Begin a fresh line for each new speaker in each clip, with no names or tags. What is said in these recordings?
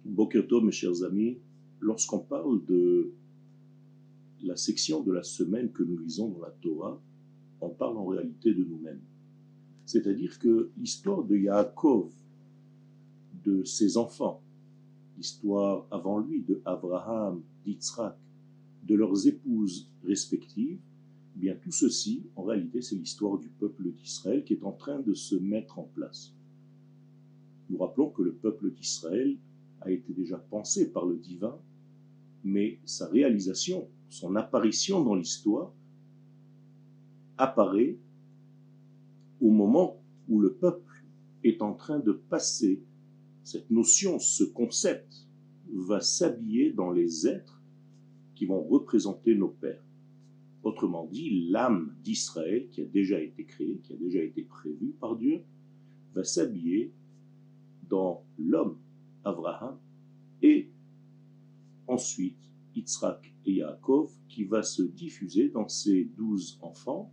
Boker Tov, mes chers amis, lorsqu'on parle de la section de la semaine que nous lisons dans la Torah, on parle en réalité de nous-mêmes. C'est-à-dire que l'histoire de Yaakov, de ses enfants, l'histoire avant lui de Abraham, d'Yitzhak, de leurs épouses respectives, eh bien tout ceci, en réalité, c'est l'histoire du peuple d'Israël qui est en train de se mettre en place. Nous rappelons que le peuple d'Israël a été déjà pensé par le divin, mais sa réalisation, son apparition dans l'histoire, apparaît au moment où le peuple est en train de passer cette notion, ce concept, va s'habiller dans les êtres qui vont représenter nos pères. Autrement dit, l'âme d'Israël, qui a déjà été créée, qui a déjà été prévue par Dieu, va s'habiller dans l'homme, Abraham, et ensuite Yitzhak et Yaakov, qui va se diffuser dans ses 12 enfants,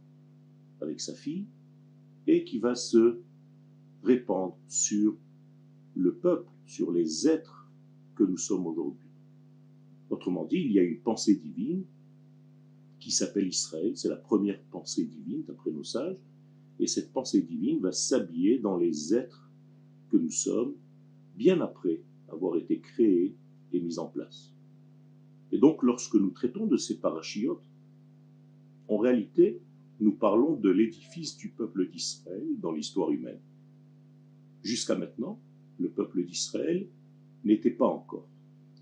avec sa fille, et qui va se répandre sur le peuple, sur les êtres que nous sommes aujourd'hui. Autrement dit, il y a une pensée divine qui s'appelle Israël, c'est la première pensée divine d'après nos sages, et cette pensée divine va s'habiller dans les êtres que nous sommes, bien après avoir été créés et mis en place. Et donc, lorsque nous traitons de ces parachiotes, en réalité, nous parlons de l'édifice du peuple d'Israël dans l'histoire humaine. Jusqu'à maintenant, le peuple d'Israël n'était pas encore.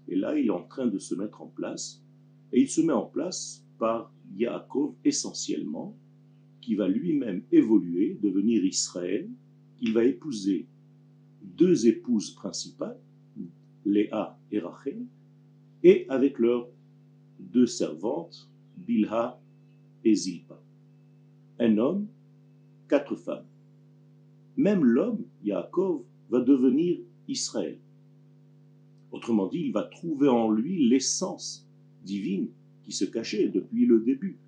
Et là, il est en train de se mettre en place, et il se met en place par Yaakov essentiellement, qui va lui-même évoluer, devenir Israël. Il va épouser deux épouses principales, Léa et Rachel, et avec leurs deux servantes, Bilha et Zilpa. Un homme, 4 femmes. Même l'homme, Yaakov, va devenir Israël. Autrement dit, il va trouver en lui l'essence divine qui se cachait depuis le début.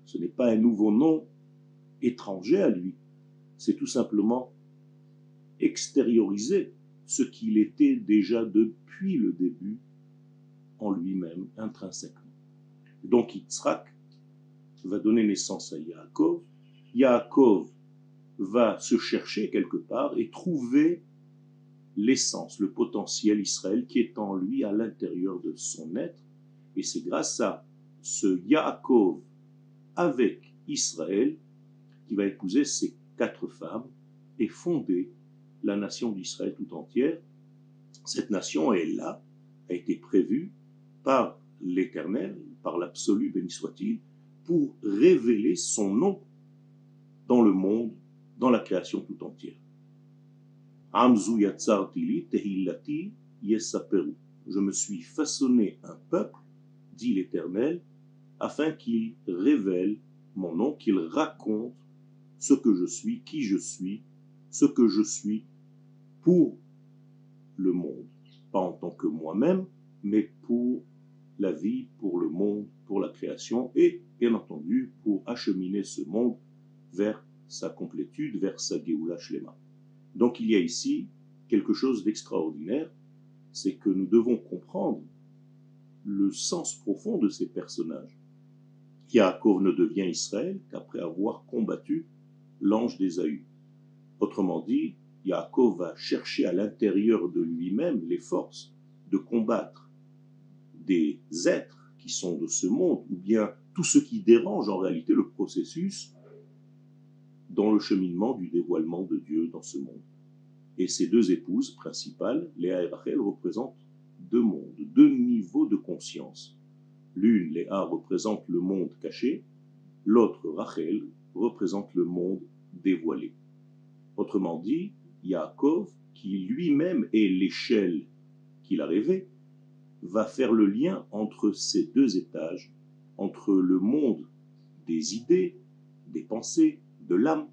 Ce n'est pas un nouveau nom étranger à lui, c'est tout simplement extérioriser ce qu'il était déjà depuis le début en lui-même, intrinsèquement. Donc Yitzhak va donner naissance à Yaakov. Yaakov va se chercher quelque part et trouver l'essence, le potentiel Israël qui est en lui à l'intérieur de son être. Et c'est grâce à ce Yaakov avec Israël qui va épouser ces 4 femmes et fonder la nation d'Israël tout entière. Cette nation est là, a été prévue par l'Éternel, par l'absolu, béni soit-il, pour révéler son nom dans le monde, dans la création tout entière. Amzu yatzartili tehillati yesaperu. Je me suis façonné un peuple, dit l'Éternel, afin qu'il révèle mon nom, qu'il raconte ce que je suis, qui je suis, ce que je suis pour le monde. Pas en tant que moi-même, mais pour la vie, pour le monde, pour la création et, bien entendu, pour acheminer ce monde vers sa complétude, vers sa Géoula Shlema. Donc il y a ici quelque chose d'extraordinaire, c'est que nous devons comprendre le sens profond de ces personnages. Yaakov ne devient Israël qu'après avoir combattu l'ange d'Ésaü. Autrement dit, Yaakov va chercher à l'intérieur de lui-même les forces de combattre des êtres qui sont de ce monde, ou bien tout ce qui dérange en réalité le processus dans le cheminement du dévoilement de Dieu dans ce monde. Et ces 2 épouses principales, Léa et Rachel, représentent 2 mondes, 2 niveaux de conscience. L'une, Léa, représente le monde caché, l'autre, Rachel, représente le monde dévoilé. Autrement dit, Yaakov, qui lui-même est l'échelle qu'il a rêvée, va faire le lien entre ces 2 étages, entre le monde des idées, des pensées, de l'âme,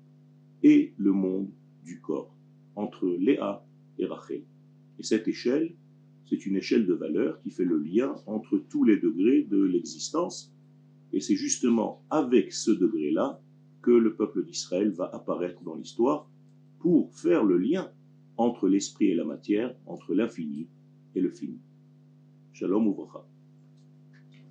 et le monde du corps, entre Léa et Rachel. Et cette échelle, c'est une échelle de valeur qui fait le lien entre tous les degrés de l'existence, et c'est justement avec ce degré-là que le peuple d'Israël va apparaître dans l'histoire pour faire le lien entre l'esprit et la matière, entre l'infini et le finit. Shalom Uvracha.